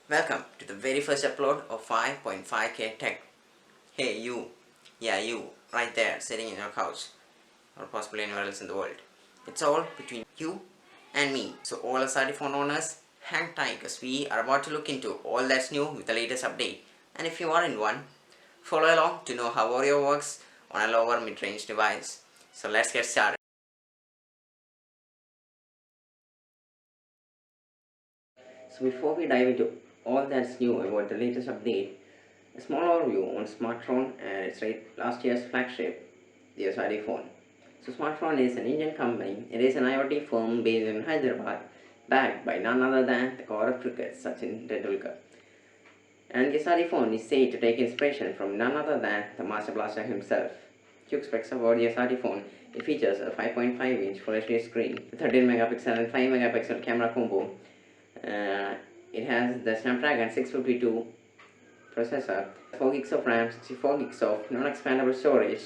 Welcome to the very first upload of 5.5k Tech. Hey you, yeah you, right there sitting in your couch or possibly anywhere else in the world. It's all between you and me. So all SRT phone owners, hang tight because we are about to look into all that's new with the latest update. And if you are in one, follow along to know how Oreo works on a lower mid-range device. So let's get started. So before we dive into all that's new about the latest update, a small overview on Smartron and its last year's flagship, the SRT Phone. So Smartron is an Indian company. It is an IoT firm based in Hyderabad, backed by none other than the god of cricket, Sachin Tendulkar. And the SRT Phone is said to take inspiration from none other than the Master Blaster himself. Quick specs about the SRT Phone. It features a 5.5-inch Full HD screen, a 13 megapixel and 5 megapixel camera combo. It has the Snapdragon 652 processor, 4 gigs of RAM, 64 gigs of non-expandable storage,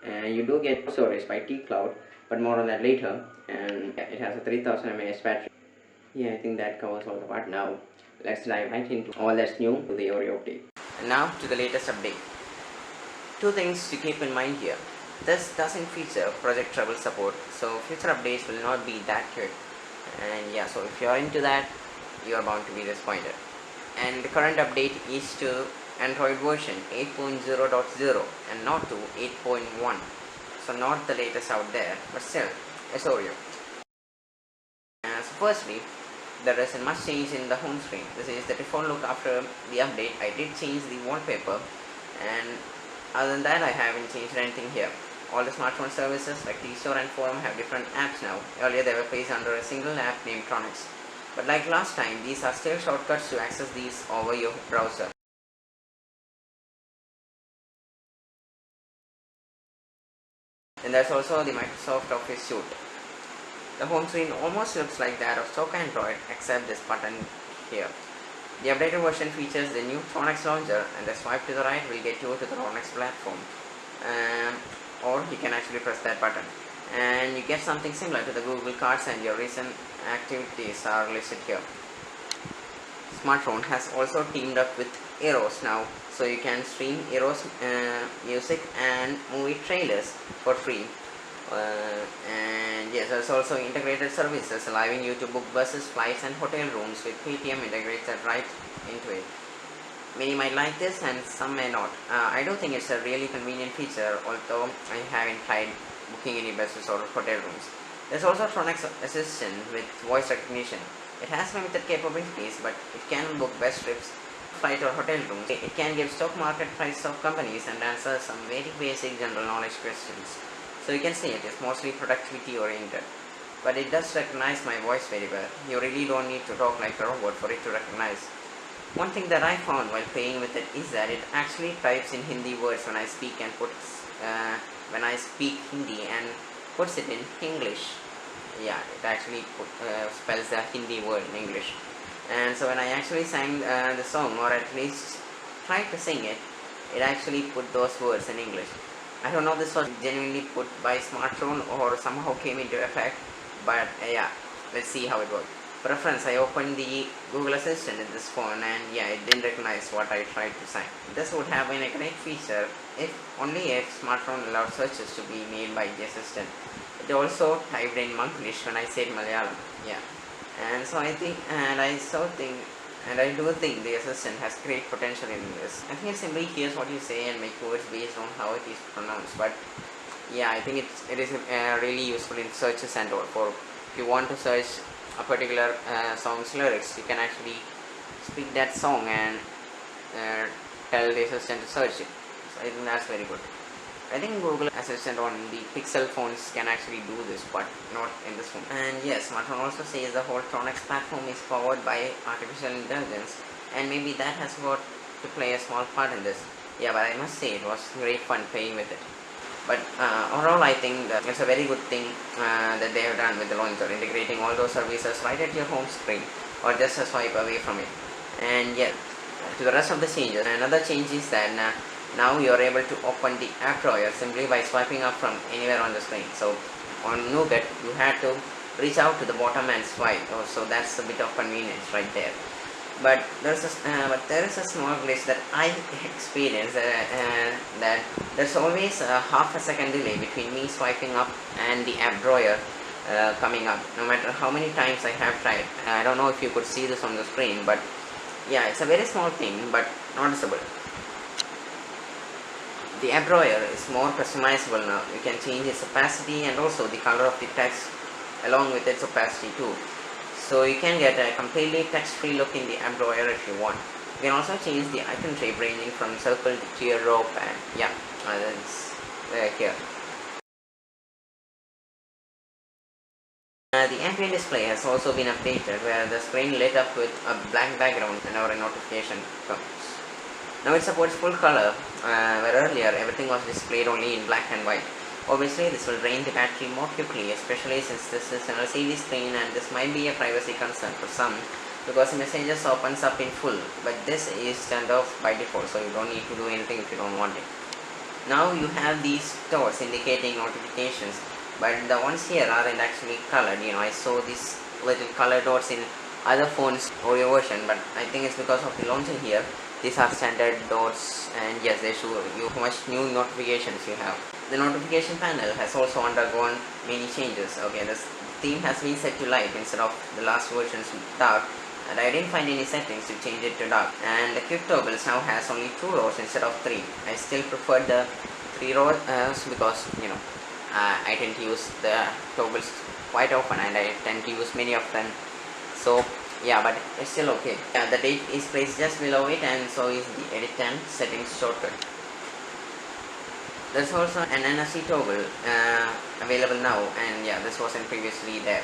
and you do get storage by T-Cloud, but more on that later. And it has a 3000 mAh battery. Yeah, I think that covers all the part. Now let's dive right into all that's new to the Oreo update. And now to the latest update. Two things to keep in mind here. This doesn't feature project trouble support, so future updates will not be that quick. And yeah, so if you're into that, you are bound to be disappointed. And the current update is to Android version 8.0.0 and not to 8.1. So not the latest out there, but still, it's Oreo. So firstly, there isn't much change in the home screen. This is the default look after the update. I did change the wallpaper, and other than that I haven't changed anything here. All the smartphone services like T-Store and Forum have different apps now. Earlier they were placed under a single app named Tronics. But like last time, these are still shortcuts to access these over your browser. And there's also the Microsoft Office suite. The home screen almost looks like that of stock Android except this button here. The updated version features the new Tronics launcher, and the swipe to the right will get you to the Tronics platform. Or you can actually press that button. And you get something similar to the Google Cards, and your recent activities are listed here. Smartphone has also teamed up with Eros now, so you can stream Eros music and movie trailers for free. And yes, there's also integrated services allowing you to book buses, flights and hotel rooms with Paytm integrated right into it. Many might like this and some may not. I do think it's a really convenient feature, although I haven't tried booking any buses or hotel rooms. There's also Tronics Assistant with voice recognition. It has limited capabilities, but it can book bus trips, flight or hotel rooms. It can give stock market price of companies and answer some very basic general knowledge questions. So you can see it is mostly productivity oriented. But it does recognize my voice very well. You really don't need to talk like a robot for it to recognize. One thing that I found while playing with it is that it actually types in Hindi words when I speak and when I speak Hindi and puts it in English. Yeah, it actually spells the Hindi word in English. And so when I actually sang the song, or at least tried to sing it, it actually put those words in English. I don't know if this was genuinely put by Smartron or somehow came into effect, but yeah, let's see how it works. For reference, I opened the Google Assistant in this phone, and yeah, it didn't recognize what I tried to sign. This would have been a great feature if only if Smartphone allowed searches to be made by the assistant. It also typed in Monglish when I said Malayalam. Yeah, and so I think, and I do think the assistant has great potential in this. I think it simply hears what you say and make words based on how it is pronounced. But yeah, I think it is really useful in searches and all. For if you want to search a particular song's lyrics, you can actually speak that song and tell the assistant to search it. So I think that's very good. I think Google Assistant on the Pixel phones can actually do this, but not in this phone. And yes, Smartphone also says the whole Tronics platform is powered by artificial intelligence, and maybe that has got to play a small part in this. Yeah, but I must say it was great fun playing with it. But overall, I think that it's a very good thing that they have done with the launcher, integrating all those services right at your home screen or just a swipe away from it. And yeah, to the rest of the changes, another change is that now you are able to open the app drawer simply by swiping up from anywhere on the screen. So on Nougat, you had to reach out to the bottom and swipe. So that's a bit of convenience right there. But there is a small glitch that I experienced, that there's always a half a second delay between me swiping up and the app drawer coming up, no matter how many times I have tried. I don't know if you could see this on the screen, but yeah, it's a very small thing but noticeable. The app drawer is more customizable now. You can change its opacity and also the color of the text along with its opacity too. So you can get a completely text-free look in the app drawer if you want. You can also change the icon shape ranging from circle to teardrop, and yeah, that's here. The ambient display has also been updated, where the screen lit up with a black background whenever a notification comes. Now it supports full color, where earlier everything was displayed only in black and white. Obviously, this will drain the battery more quickly, especially since this is an LCD screen, and this might be a privacy concern for some because messages opens up in full, but this is turned off by default, so you don't need to do anything if you don't want it. Now you have these dots indicating notifications, but the ones here aren't actually colored. I saw these little color dots in other phones Oreo version, but I think it's because of the launcher here. These are standard dots, and yes, they show you how much new notifications you have. The notification panel has also undergone many changes. Okay, this theme has been set to light instead of the last version's dark, and I didn't find any settings to change it to dark. And the quick toggles now has only 2 rows instead of 3. I still prefer the 3 rows because I tend to use the toggles quite often, and I tend to use many of them. So yeah, but it's still okay. Yeah, the date is placed just below it, and so is the edit and settings shortcut. There's also an NFC toggle available now, and yeah, this wasn't previously there.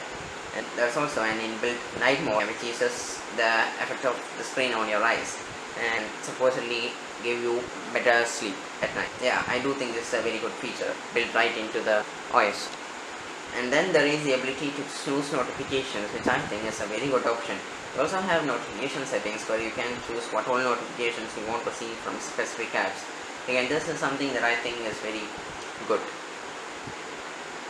And there's also an inbuilt night mode which uses the effect of the screen on your eyes and supposedly give you better sleep at night. Yeah, I do think this is a very good feature built right into the OS. And then there is the ability to snooze notifications, which I think is a very good option. You also have notification settings where you can choose what all notifications you want to see from specific apps. Again, this is something that I think is very good.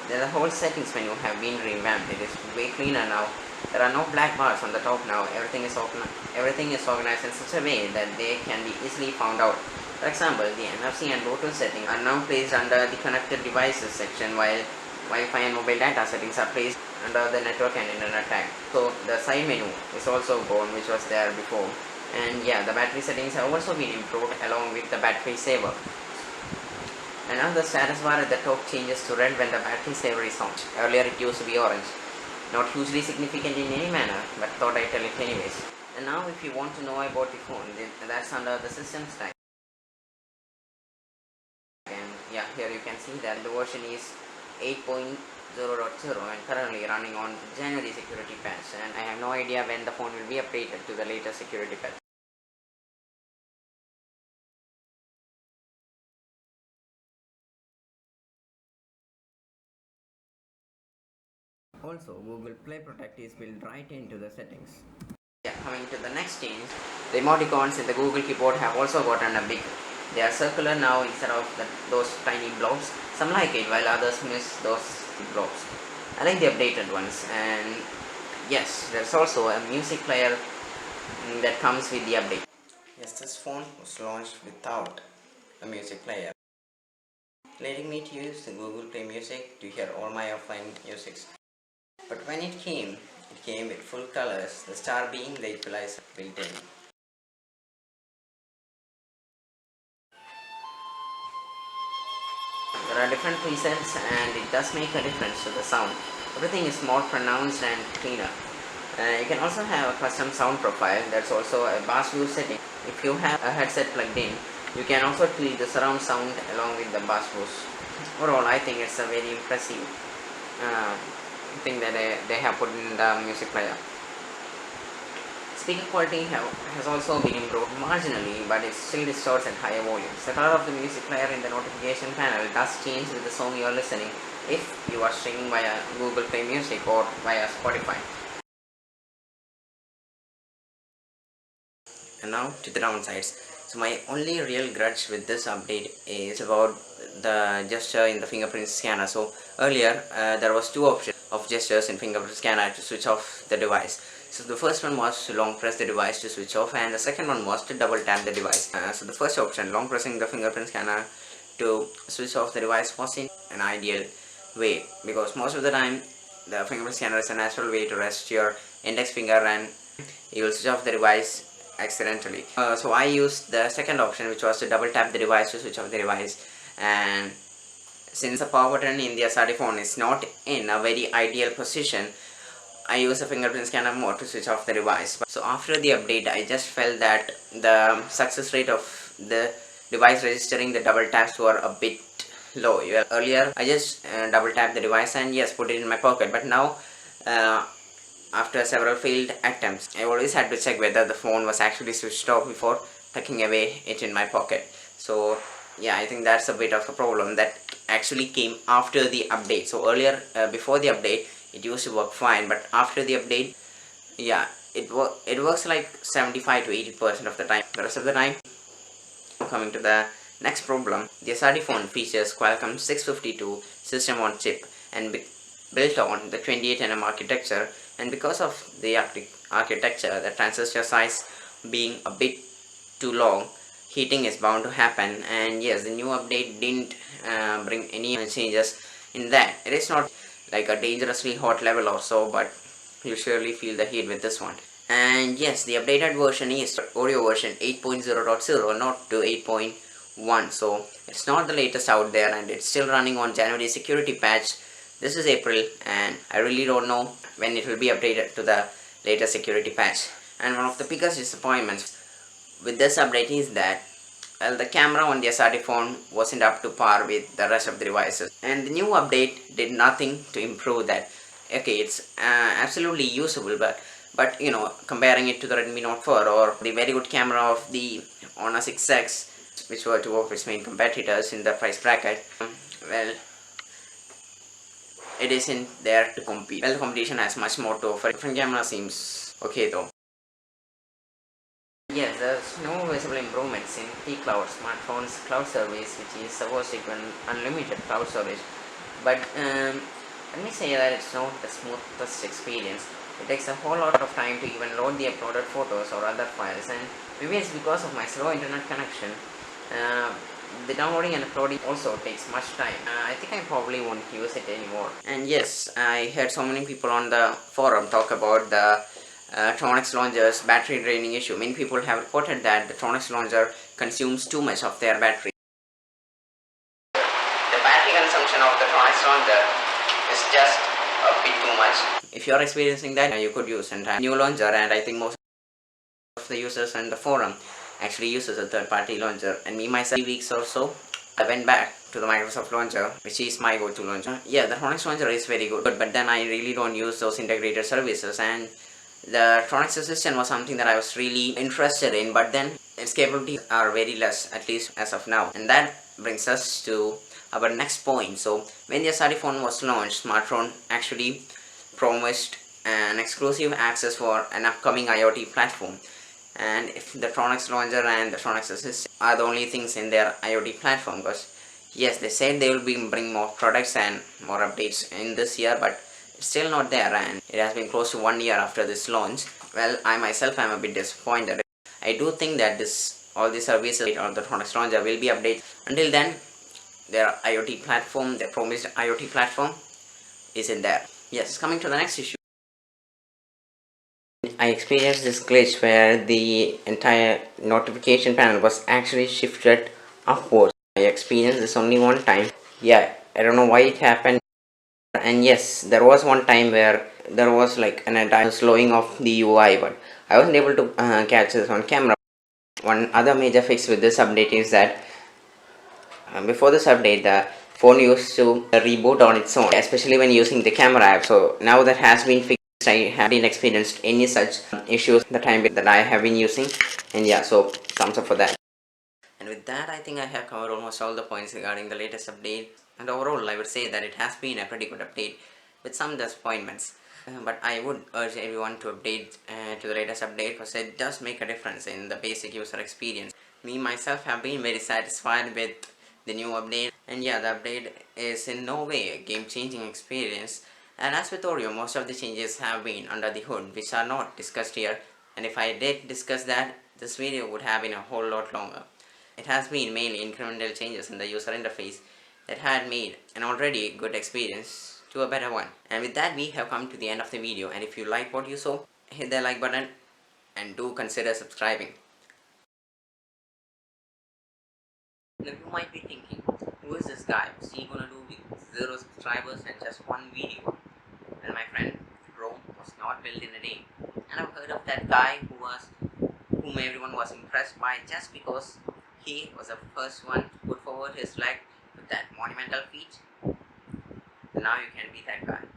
The whole settings menu have been revamped. It is way cleaner now. There are no black bars on the top now. Everything is organized in such a way that they can be easily found out. For example, the NFC and Bluetooth settings are now placed under the connected devices section, while Wi-Fi and mobile data settings are placed under the network and internet tag. So the side menu is also gone, which was there before. And yeah, the battery settings have also been improved along with the battery saver. And now the status bar at the top changes to red when the battery saver is on. Earlier it used to be orange. Not hugely significant in any manner, but thought I'd tell it anyways. And now if you want to know about the phone, that's under the systems tag. And yeah, here you can see that the version is 8.0.0 and currently running on January security patch, and I have no idea when the phone will be updated to the latest security patch. Also, Google Play Protect is built right into the settings. Yeah, coming to the next change, the emoticons in the Google keyboard have also gotten a big. They are circular now instead of those tiny blobs. Some like it, while others miss those blobs. I like the updated ones, and yes, there's also a music player that comes with the update. Yes, this phone was launched without a music player, letting me to use the Google Play Music to hear all my offline musics. But when it came with full colors, the star being the equalizer built in. There are different presets, and it does make a difference to the sound. Everything is more pronounced and cleaner. You can also have a custom sound profile. There's also a bass boost setting. If you have a headset plugged in, you can also tweak the surround sound along with the bass boost. Overall, I think it's a very impressive thing that they have put in the music player. Speaker quality has also been improved marginally, but it still distorts at higher volumes. The color of the music player in the notification panel does change with the song you are listening if you are streaming via Google Play Music or via Spotify. And now to the downsides. So my only real grudge with this update is about the gesture in the fingerprint scanner. So earlier there was 2 options of gestures in fingerprint scanner to switch off the device. So the first one was to long press the device to switch off, and the second one was to double tap the device. So the first option, long pressing the fingerprint scanner to switch off the device, was in an ideal way, because most of the time the fingerprint scanner is a natural way to rest your index finger and you will switch off the device accidentally. So I used the second option, which was to double tap the device to switch off the device. And since the power button in the SRT phone is not in a very ideal position, I use a fingerprint scanner mode to switch off the device. So after the update, I just felt that the success rate of the device registering the double taps were a bit low. Earlier, I just double tapped the device and yes, put it in my pocket. But now, after several failed attempts, I always had to check whether the phone was actually switched off before tucking away it in my pocket. So yeah, I think that's a bit of a problem that actually came after the update. So earlier, before the update, it used to work fine, but after the update, yeah, it works like 75 to 80% of the time. The rest of the time, coming to the next problem, the SRT phone features Qualcomm 652 system on chip and built on the 28nm architecture, and because of the architecture, the transistor size being a bit too long, heating is bound to happen. And yes, the new update didn't bring any changes in that. It is not like a dangerously hot level or so, but you surely feel the heat with this one. And yes, the updated version is Oreo version 8.0.0, not to 8.1, so it's not the latest out there, and it's still running on January security patch. This is April, and I really don't know when it will be updated to the latest security patch. And one of the biggest disappointments with this update is that the camera on the SRT phone wasn't up to par with the rest of the devices, and the new update did nothing to improve that. Okay, it's absolutely usable, but you know, comparing it to the Redmi Note 4 or the very good camera of the Honor 6X, which were two of its main competitors in the price bracket, well, it isn't there to compete. Well, the competition has much more to offer. Different camera seems okay though. Yes, there's no visible improvements in T-Cloud, smartphone's cloud service, which is supposed to give unlimited cloud storage. But let me say that it's not the smoothest experience. It takes a whole lot of time to even load the uploaded photos or other files, and maybe it's because of my slow internet connection. The downloading and uploading also takes much time. I think I probably won't use it anymore. And yes, I heard so many people on the forum talk about the Tronix launcher's battery draining issue. Many people have reported that the Tronix launcher consumes too much of their battery. The battery consumption of the Tronix launcher is just a bit too much. If you are experiencing that, you could use a new launcher, and I think most of the users in the forum actually uses a third-party launcher. And me myself, 3 weeks or so, I went back to the Microsoft launcher, which is my go-to launcher. Yeah, the Tronix launcher is very good, but then I really don't use those integrated services, and the Tronix Assistant was something that I was really interested in, but then its capabilities are very less, at least as of now. And that brings us to our next point. So when the SRT phone was launched, Smartron actually promised an exclusive access for an upcoming IoT platform. And if the Tronix launcher and the Tronix Assistant are the only things in their IoT platform, because yes, they said they will be bring more products and more updates in this year, but it's still not there, and it has been close to 1 year after this launch. Well, I myself am a bit disappointed. I do think that all the services on the Tronix launcher will be updated. Until then, their IoT platform, their promised IoT platform, isn't there. Yes, coming to the next issue. I experienced this glitch where the entire notification panel was actually shifted upwards. I experienced this only one time. Yeah, I don't know why it happened. And yes, there was one time where there was like an entire slowing of the UI, but I wasn't able to catch this on camera. One other major fix with this update is that before this update, the phone used to reboot on its own, especially when using the camera app. So now that has been fixed. I haven't experienced any such issues the time that I have been using, and yeah, so thumbs up for that. And with that, I think I have covered almost all the points regarding the latest update, and overall I would say that it has been a pretty good update with some disappointments. But I would urge everyone to update to the latest update, because it does make a difference in the basic user experience. Me myself have been very satisfied with the new update, and yeah, the update is in no way a game-changing experience, And as with Oreo, most of the changes have been under the hood, which are not discussed here. And if I did discuss that, this video would have been a whole lot longer. It has been mainly incremental changes in the user interface that had made an already good experience to a better one. And with that, we have come to the end of the video. And if you like what you saw, hit the like button and do consider subscribing. Now you might be thinking, who is this guy? What's he gonna do with 0 subscribers and just one video? Well, my friend, Rome was not built in a day. And I've heard of that guy whom everyone was impressed by just because he was the first one to put forward his leg with that monumental feat. Now you can be that guy.